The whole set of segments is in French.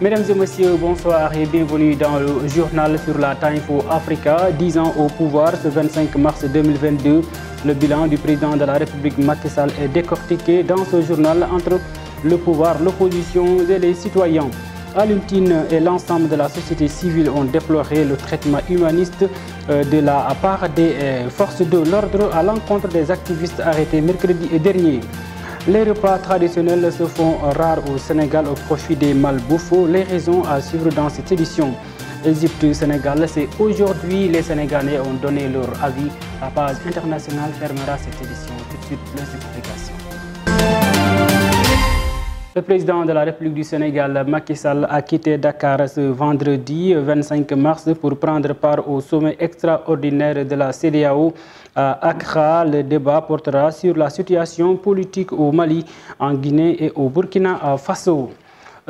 Mesdames et messieurs, bonsoir et bienvenue dans le journal sur la Timefo Africa. 10 ans au pouvoir, ce 25 mars 2022. Le bilan du président de la République Macky Sall est décortiqué dans ce journal entre le pouvoir, l'opposition et les citoyens. Alioune et l'ensemble de la société civile ont déploré le traitement humaniste de la part des forces de l'ordre à l'encontre des activistes arrêtés mercredi dernier. Les repas traditionnels se font rares au Sénégal au profit des malbouffes. Les raisons à suivre dans cette édition. Égypte-Sénégal, c'est aujourd'hui. Les Sénégalais ont donné leur avis. La page internationale fermera cette édition. Tout de suite, les explications. Le président de la République du Sénégal, Macky Sall, a quitté Dakar ce vendredi 25 mars pour prendre part au sommet extraordinaire de la CEDEAO à Accra. Le débat portera sur la situation politique au Mali, en Guinée et au Burkina Faso.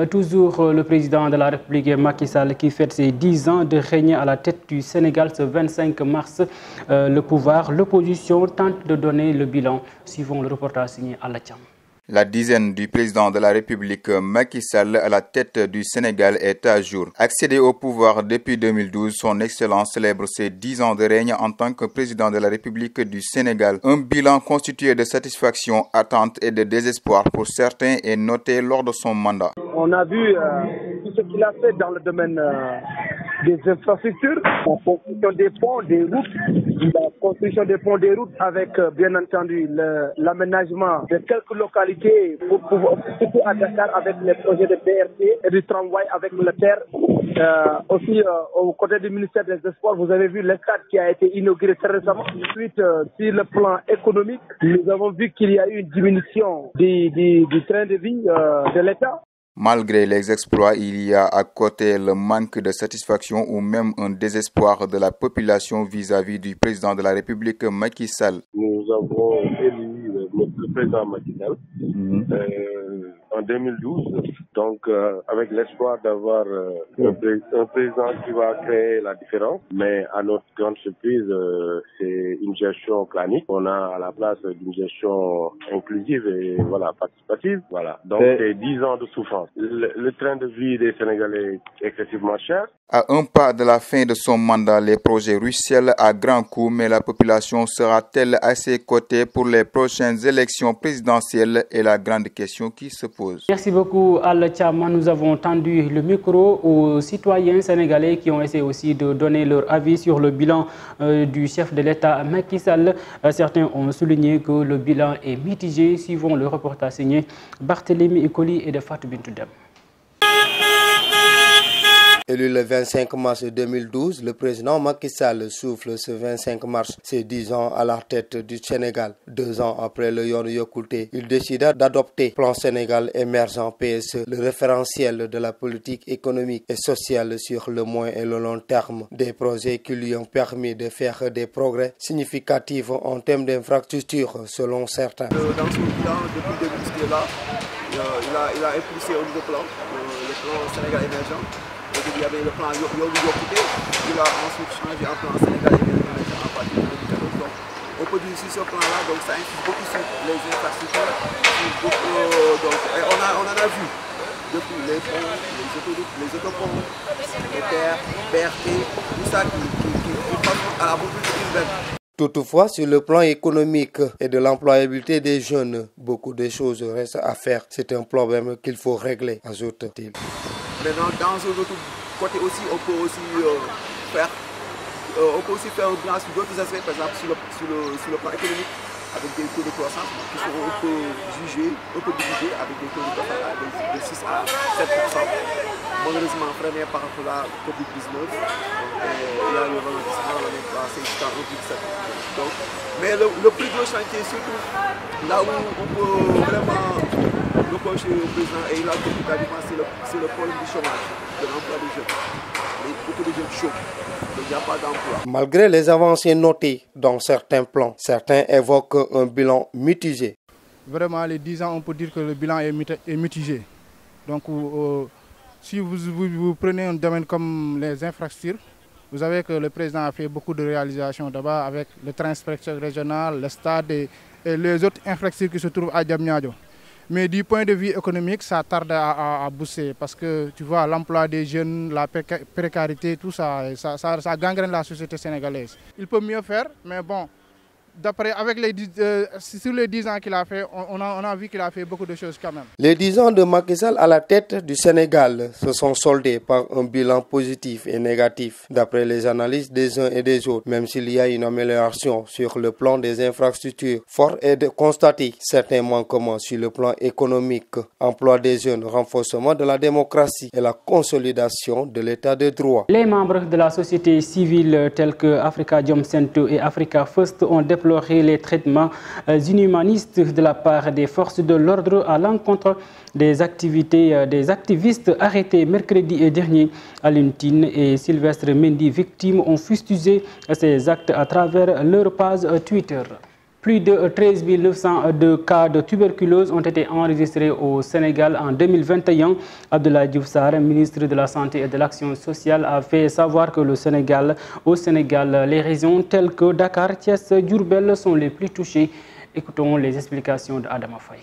Toujours le président de la République, Macky Sall, qui fête ses 10 ans de règne à la tête du Sénégal ce 25 mars. Le pouvoir, l'opposition tente de donner le bilan. Suivons le reportage signé à Latiam. La dizaine du président de la République Macky Sall à la tête du Sénégal est à jour. Accédé au pouvoir depuis 2012, son Excellence célèbre ses 10 ans de règne en tant que président de la République du Sénégal. Un bilan constitué de satisfaction, attente et de désespoir pour certains est noté lors de son mandat. On a vu tout ce qu'il a fait dans le domaine des infrastructures, la construction des ponts, des routes, la construction des ponts, des routes avec bien entendu l'aménagement de quelques localités pour pouvoir, surtout à Dakar avec les projets de BRT et du tramway avec le terre. Aussi au côté du ministère des Sports, vous avez vu l'escadre qui a été inauguré très récemment. Ensuite, sur le plan économique, nous avons vu qu'il y a eu une diminution du train de vie de l'État. Malgré les exploits, il y a à côté le manque de satisfaction ou même un désespoir de la population vis-à-vis du président de la République Macky Sall. Nous avons élu le président Macky Sall en 2012, donc avec l'espoir d'avoir un président qui va créer la différence. Mais à notre grande surprise, c'est une gestion clanique. On a à la place d'une gestion inclusive et participative. Donc c'est 10 ans de souffrance. Le train de vie des Sénégalais est excessivement cher. À un pas de la fin de son mandat, les projets ruissellent à grands coups, mais la population sera-t-elle à ses côtés pour les prochaines élections présidentielles est la grande question qui se pose. Merci beaucoup Al Chama. Nous avons tendu le micro aux citoyens sénégalais qui ont essayé aussi de donner leur avis sur le bilan du chef de l'État Macky Sall. Certains ont souligné que le bilan est mitigé. Suivons le reportage signé Barthélémy Ekoli et de Fatou Bintou Dem. Élu le 25 mars 2012, le président Macky Sall souffle ce 25 mars ses 10 ans à la tête du Sénégal. 2 ans après le Yoonu Yokkute, il décida d'adopter Plan Sénégal émergent PSE, le référentiel de la politique économique et sociale sur le moyen et le long terme. Des projets qui lui ont permis de faire des progrès significatifs en termes d'infrastructures, selon certains. Dans son bilan, depuis 2012 qu'il est là, il a impulsé au nouveau plan, le plan Sénégal émergent. Il y avait le plan Yoonu Yokkute, il a ensuite changé en plan Sénégal émergent à partir de 2014. Donc, on peut dire sur ce plan-là, donc ça insiste beaucoup sur les infrastructures. Et on en a vu depuis les ponts, les autoroutes, les autoponts, les terres, BRT, tout ça qui passe à la mobilité urbaine. Toutefois, sur le plan économique et de l'employabilité des jeunes, beaucoup de choses restent à faire. C'est un problème qu'il faut régler, ajoute-t-il. Mais dans un autre côté aussi, on peut aussi faire un bilan sur d'autres aspects, par exemple sur le plan économique, avec des taux de croissance qui seront un peu jugés, un peu divisés, avec des taux de croissance de 6 à 7%. Malheureusement freiné par rapport à la COVID-19. Il y a eu un ralentissement, on est passé jusqu'à 1,7%. Mais le plus gros chantier, surtout là où on peut vraiment reprocher au président, et il a tout à dire, c'est le problème du chômage, de l'emploi des jeunes. Beaucoup de jeunes chôment, donc il n'y a pas d'emploi. Malgré les avancées notées dans certains plans, certains évoquent un bilan mitigé. Vraiment, les 10 ans, on peut dire que le bilan est mitigé. Donc, si vous prenez un domaine comme les infrastructures, Vous savez que le président a fait beaucoup de réalisations d'abord avec le train express régional, le stade et les autres infrastructures qui se trouvent à Diamniadio. Mais du point de vue économique, ça tarde à booster parce que tu vois l'emploi des jeunes, la précarité, tout ça, ça gangrène la société sénégalaise. Il peut mieux faire, mais bon, sur les 10 ans qu'il a fait, on a vu qu'il a fait beaucoup de choses quand même. Les 10 ans de Macky Sall à la tête du Sénégal se sont soldés par un bilan positif et négatif, d'après les analyses des uns et des autres. Même s'il y a une amélioration sur le plan des infrastructures, fort est de constater certains manquements sur le plan économique, emploi des jeunes, renforcement de la démocratie et la consolidation de l'état de droit. Les membres de la société civile tels que Afrikajom Center et Africa First ont déploré les traitements inhumanistes de la part des forces de l'ordre à l'encontre des activistes arrêtés mercredi dernier. Alioune Tine et Sylvestre Mendy, victimes, ont fustigé ces actes à travers leur page Twitter. Plus de 13 902 cas de tuberculose ont été enregistrés au Sénégal en 2021. Abdoulaye Diouf Sarr, ministre de la Santé et de l'Action sociale, a fait savoir que au Sénégal, les régions telles que Dakar, Thiès, Diourbel sont les plus touchées. Écoutons les explications d'Adama Faye.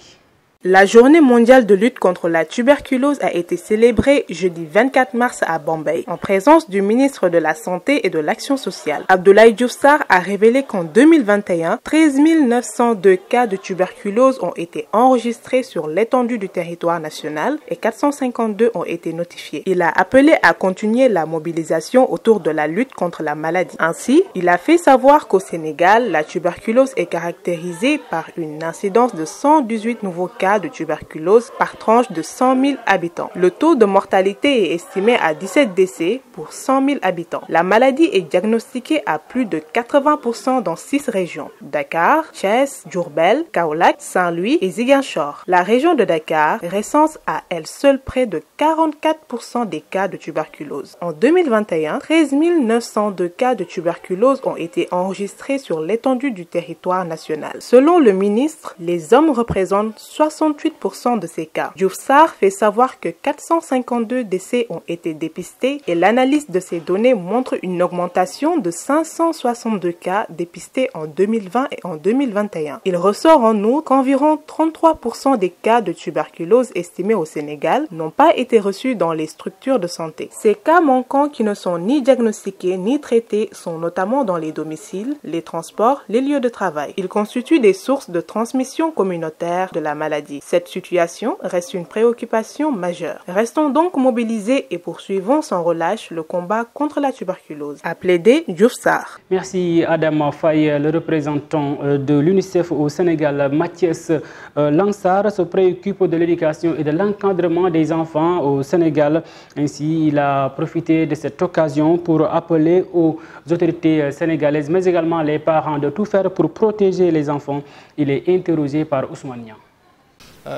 La journée mondiale de lutte contre la tuberculose a été célébrée jeudi 24 mars à Bombay, en présence du ministre de la Santé et de l'Action sociale. Abdoulaye Diouf Sarr a révélé qu'en 2021, 13 902 cas de tuberculose ont été enregistrés sur l'étendue du territoire national et 452 ont été notifiés. Il a appelé à continuer la mobilisation autour de la lutte contre la maladie. Ainsi, il a fait savoir qu'au Sénégal, la tuberculose est caractérisée par une incidence de 118 nouveaux cas de tuberculose par tranche de 100 000 habitants. Le taux de mortalité est estimé à 17 décès pour 100 000 habitants. La maladie est diagnostiquée à plus de 80% dans 6 régions: Dakar, Thiès, Diourbel, Kaolack, Saint-Louis et Ziguinchor. La région de Dakar recense à elle seule près de 44% des cas de tuberculose. En 2021, 13 902 cas de tuberculose ont été enregistrés sur l'étendue du territoire national. Selon le ministre, les hommes représentent 68% de ces cas. Diouf Sarr fait savoir que 452 décès ont été dépistés et l'analyse de ces données montre une augmentation de 562 cas dépistés en 2020 et en 2021. Il ressort en outre qu'environ 33% des cas de tuberculose estimés au Sénégal n'ont pas été reçus dans les structures de santé. Ces cas manquants qui ne sont ni diagnostiqués ni traités sont notamment dans les domiciles, les transports, les lieux de travail. Ils constituent des sources de transmission communautaire de la maladie. Cette situation reste une préoccupation majeure. Restons donc mobilisés et poursuivons sans relâche le combat contre la tuberculose, a plaidé Diouf Sarr. Merci Adama Faye. Le représentant de l'UNICEF au Sénégal, Mathias Lansar, se préoccupe de l'éducation et de l'encadrement des enfants au Sénégal. Ainsi, il a profité de cette occasion pour appeler aux autorités sénégalaises, mais également les parents, de tout faire pour protéger les enfants. Il est interrogé par Ousmane Niang.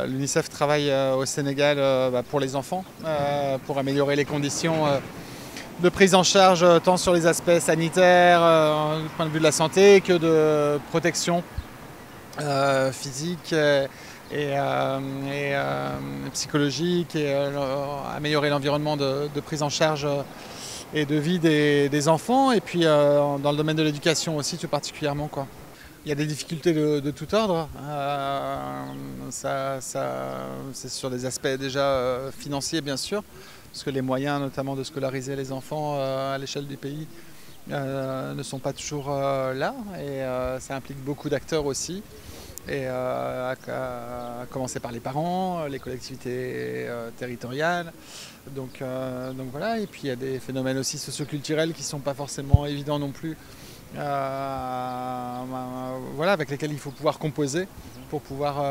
L'UNICEF travaille au Sénégal pour les enfants, pour améliorer les conditions de prise en charge tant sur les aspects sanitaires, du point de vue de la santé, que de protection physique et psychologique, et améliorer l'environnement de prise en charge et de vie des enfants, et puis dans le domaine de l'éducation aussi tout particulièrement, quoi. Il y a des difficultés de tout ordre, c'est sur des aspects déjà financiers bien sûr, parce que les moyens notamment de scolariser les enfants à l'échelle du pays ne sont pas toujours là, et ça implique beaucoup d'acteurs aussi, et à commencer par les parents, les collectivités territoriales, donc voilà, et puis il y a des phénomènes aussi socioculturels qui ne sont pas forcément évidents non plus, voilà, avec lesquels il faut pouvoir composer pour pouvoir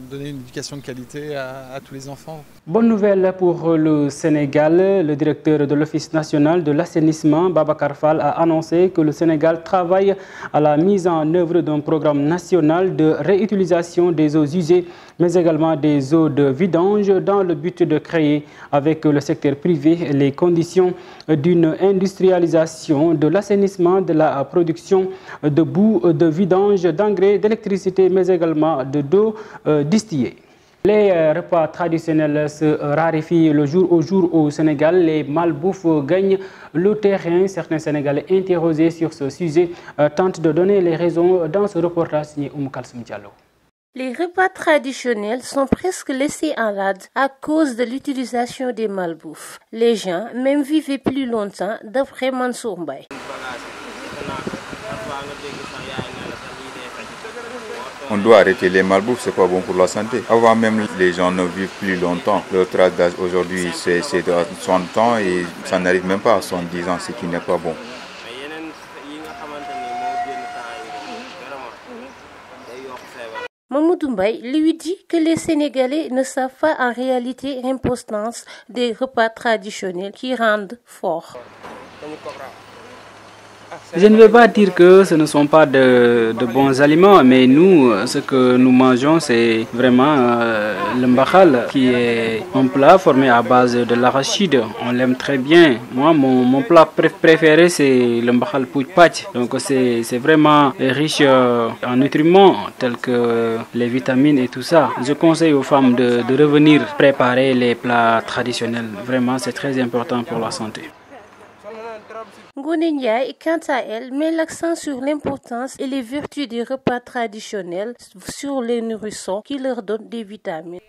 donner une éducation de qualité à tous les enfants. Bonne nouvelle pour le Sénégal. Le directeur de l'Office national de l'assainissement, Babacar Fall, a annoncé que le Sénégal travaille à la mise en œuvre d'un programme national de réutilisation des eaux usées, mais également des eaux de vidange, dans le but de créer avec le secteur privé les conditions d'une industrialisation de l'assainissement, de la production de boue, de vidange, d'engrais, d'électricité, mais également d'eau distillée. Les repas traditionnels se raréfient le jour au jour au Sénégal. Les malbouffes gagnent le terrain. Certains Sénégalais interrogés sur ce sujet tentent de donner les raisons dans ce reportage signé Kalsoum Diallo. Les repas traditionnels sont presque laissés en rade à cause de l'utilisation des malbouffes. Les gens même vivaient plus longtemps, d'après Mansour Mbaye. On doit arrêter les malbouffes, c'est pas bon pour la santé. Avant même, les gens ne vivent plus longtemps. Le tranche d'âge aujourd'hui, c'est de 60 ans et ça n'arrive même pas à 70 ans, ce qui n'est pas bon. Mamoudou Mbaye lui dit que les Sénégalais ne savent pas en réalité l'importance des repas traditionnels qui rendent forts. Je ne vais pas dire que ce ne sont pas de bons aliments, mais nous, ce que nous mangeons, c'est vraiment le mbakhal, qui est un plat formé à base de l'arachide. On l'aime très bien. Moi, mon plat préféré, c'est le mbakhal pouch-patch. Donc, c'est vraiment riche en nutriments, tels que les vitamines et tout ça. Je conseille aux femmes de revenir préparer les plats traditionnels. Vraiment, c'est très important pour la santé. Ngone Ndiaye, quant à elle, met l'accent sur l'importance et les vertus des repas traditionnels sur les nourrissons qui leur donnent des vitamines.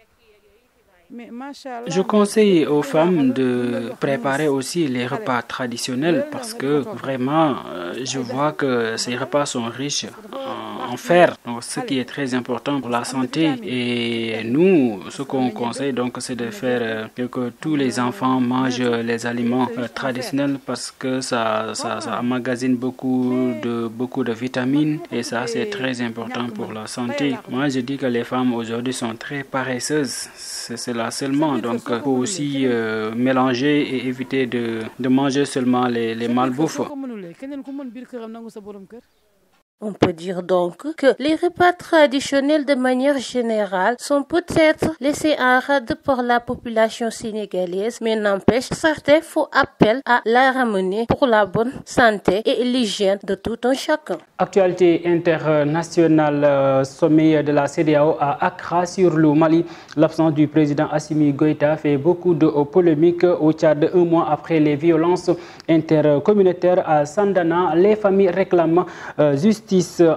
Je conseille aux femmes de préparer aussi les repas traditionnels parce que vraiment, je vois que ces repas sont riches en fer, donc ce qui est très important pour la santé. Et nous, ce qu'on conseille, donc, c'est de faire que tous les enfants mangent les aliments traditionnels parce que ça emmagasine beaucoup de vitamines et ça, c'est très important pour la santé. Moi, je dis que les femmes aujourd'hui sont très paresseuses. C'est là seulement, donc il faut aussi mélanger et éviter de manger seulement les malbouffes. On peut dire donc que les repas traditionnels de manière générale sont peut-être laissés en rade par la population sénégalaise, mais n'empêche, certains font appel à la ramener pour la bonne santé et l'hygiène de tout un chacun. Actualité internationale, sommet de la CEDEAO à Accra sur le Mali. L'absence du président Assimi Goïta fait beaucoup de polémiques au Tchad 1 mois après les violences intercommunautaires à Sandana. Les familles réclament justice.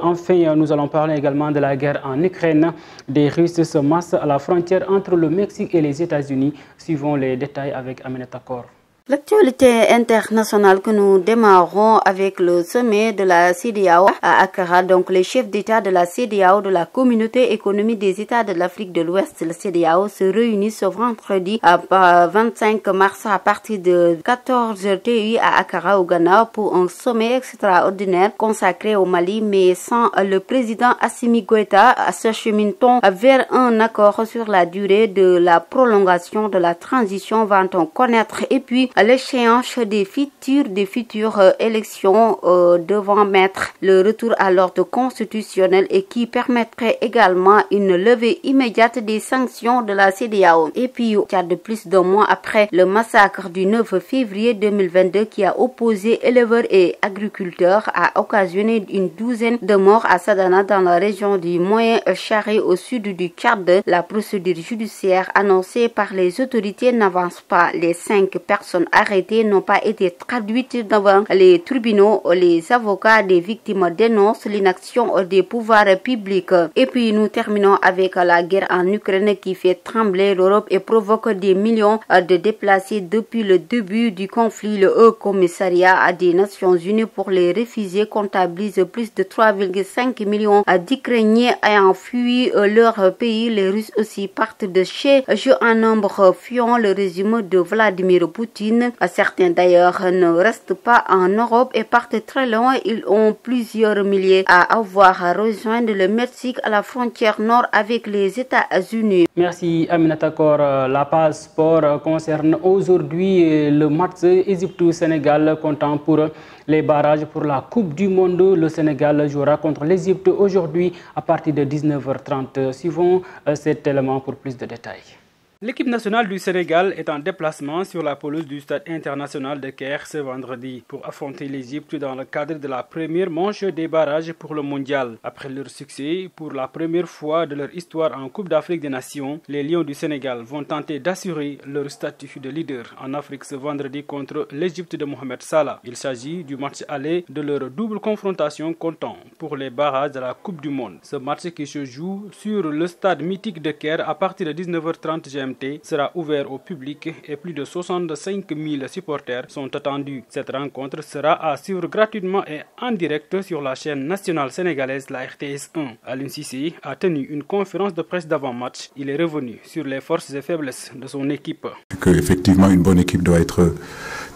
Enfin, nous allons parler également de la guerre en Ukraine. Des Russes se massent à la frontière entre le Mexique et les États-Unis. Suivons les détails avec Aminata Kor. L'actualité internationale que nous démarrons avec le sommet de la CEDEAO à Accra. Donc, les chefs d'État de la CEDEAO, de la Communauté économique des États de l'Afrique de l'Ouest, la CEDEAO, se réunissent ce vendredi 25 mars à partir de 14h TU à Accra, au Ghana, pour un sommet extraordinaire consacré au Mali, mais sans le président Assimi Goïta. S'achemine-t-on vers un accord sur la durée de la prolongation de la transition, va-t-on connaître, et puis l'échéance des futures élections devant mettre le retour à l'ordre constitutionnel et qui permettrait également une levée immédiate des sanctions de la CEDEAO. Et puis, de plus d'un mois après le massacre du 9 février 2022 qui a opposé éleveurs et agriculteurs, a occasionné une douzaine de morts à Sadana dans la région du Moyen-Chari au sud du Tchad. La procédure judiciaire annoncée par les autorités n'avance pas. Les 5 personnes arrêtées n'ont pas été traduites devant les tribunaux. Les avocats des victimes dénoncent l'inaction des pouvoirs publics. Et puis nous terminons avec la guerre en Ukraine qui fait trembler l'Europe et provoque des millions de déplacés depuis le début du conflit. Le Haut Commissariat des Nations Unies pour les réfugiés comptabilise plus de 3,5 millions d'Ukrainiens ayant fui leur pays. Les Russes aussi partent de chez eux en nombre, fuyant le régime de Vladimir Poutine. Certains d'ailleurs ne restent pas en Europe et partent très loin. Ils ont plusieurs milliers à avoir rejoint le Mexique à la frontière nord avec les États-Unis. Merci Aminata Kor. La page sport concerne aujourd'hui le match Égypte-Sénégal comptant pour les barrages pour la Coupe du Monde. Le Sénégal jouera contre l'Égypte aujourd'hui à partir de 19h30. Suivons cet élément pour plus de détails. L'équipe nationale du Sénégal est en déplacement sur la pelouse du stade international de Caire ce vendredi pour affronter l'Égypte dans le cadre de la première manche des barrages pour le mondial. Après leur succès, pour la première fois de leur histoire en Coupe d'Afrique des Nations, les Lions du Sénégal vont tenter d'assurer leur statut de leader en Afrique ce vendredi contre l'Égypte de Mohamed Salah. Il s'agit du match aller de leur double confrontation comptant pour les barrages de la Coupe du Monde. Ce match qui se joue sur le stade mythique de Caire à partir de 19h30 GMT sera ouvert au public et plus de 65 000 supporters sont attendus. Cette rencontre sera à suivre gratuitement et en direct sur la chaîne nationale sénégalaise, la RTS1. Aliou Cissé a tenu une conférence de presse d'avant-match. Il est revenu sur les forces et faiblesses de son équipe. Effectivement, une bonne équipe doit être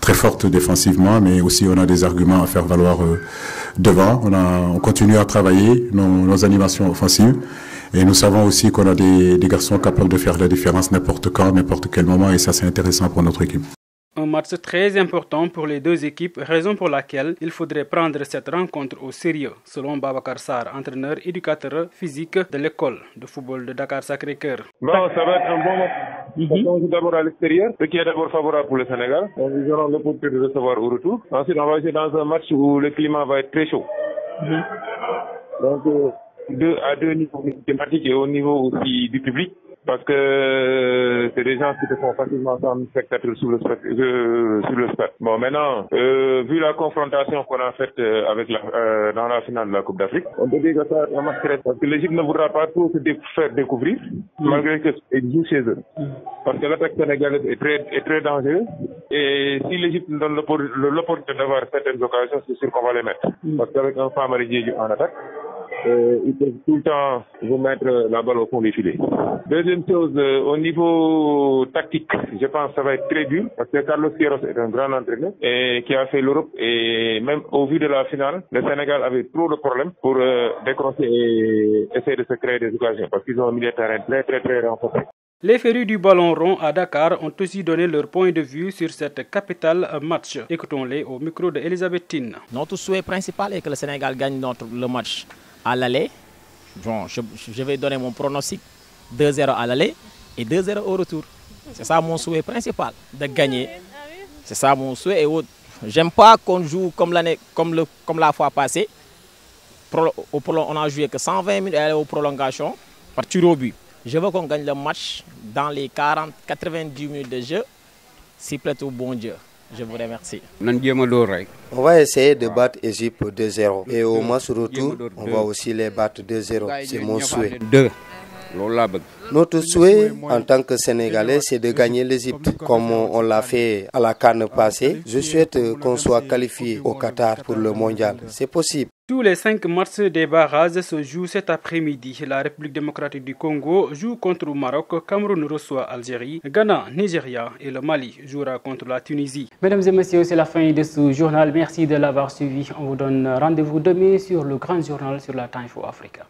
très forte défensivement, mais aussi on a des arguments à faire valoir devant. On continue à travailler nos animations offensives. Et nous savons aussi qu'on a des garçons capables de faire la différence n'importe quand, n'importe quel moment, et ça c'est intéressant pour notre équipe. Un match très important pour les deux équipes, raison pour laquelle il faudrait prendre cette rencontre au sérieux, selon Babacar Sarr, entraîneur éducateur physique de l'école de football de Dakar Sacré-Cœur. Bon, ça va être un bon match. On joue d'abord à l'extérieur, ce qui est d'abord favorable pour le Sénégal. Nous aurons l'opportunité de recevoir au retour. Ensuite, on va jouer dans un match où le climat va être très chaud. Donc, à deux niveaux thématiques et au niveau aussi du public, parce que c'est des gens qui se font facilement comme spectateurs sur le stade. Bon, maintenant, vu la confrontation qu'on a faite avec dans la finale de la Coupe d'Afrique, on peut dire que ça va marquer parce que l'Égypte ne voudra pas trop se faire découvrir, malgré qu'ils jouent chez eux. Parce que l'attaque sénégalaise est très dangereuse, et si l'Égypte nous donne l'opportunité d'avoir certaines occasions, c'est sûr qu'on va les mettre. Parce qu'avec un Famara Diédhiou en attaque, ils peuvent tout le temps vous mettre la balle au fond des filets. Deuxième chose, au niveau tactique, je pense que ça va être très dur parce que Carlos Queiroz est un grand entraîneur et qui a fait l'Europe, et même au vu de la finale, le Sénégal avait trop de problèmes pour décrocher et essayer de se créer des occasions parce qu'ils ont un milieu de terrain très renforcé. Les férus du ballon rond à Dakar ont aussi donné leur point de vue sur cette capitale match. Écoutons-les au micro de Elisabeth Tine. Notre souhait principal est que le Sénégal gagne le match à l'aller. Bon, je vais donner mon pronostic 2-0 à l'aller et 2-0 au retour. C'est ça mon souhait principal, de gagner. C'est ça mon souhait. Et j'aime pas qu'on joue comme la fois passée. On a joué que 120 minutes et aller aux prolongations par tir au but. Je veux qu'on gagne le match dans les 90 minutes de jeu, s'il plaît au bon Dieu. Je vous remercie. On va essayer de battre l'Égypte 2-0. Et au match retour, on va aussi les battre 2-0. C'est mon souhait. Notre souhait en tant que Sénégalais, c'est de gagner l'Égypte, comme on l'a fait à la CAN passée. Je souhaite qu'on soit qualifié au Qatar pour le mondial. C'est possible. Tous les 5 matchs des barrages se jouent cet après-midi. La République démocratique du Congo joue contre le Maroc, Cameroun reçoit Algérie, Ghana, Nigeria et le Mali jouera contre la Tunisie. Mesdames et messieurs, c'est la fin de ce journal. Merci de l'avoir suivi. On vous donne rendez-vous demain sur le grand journal sur la Time for Africa.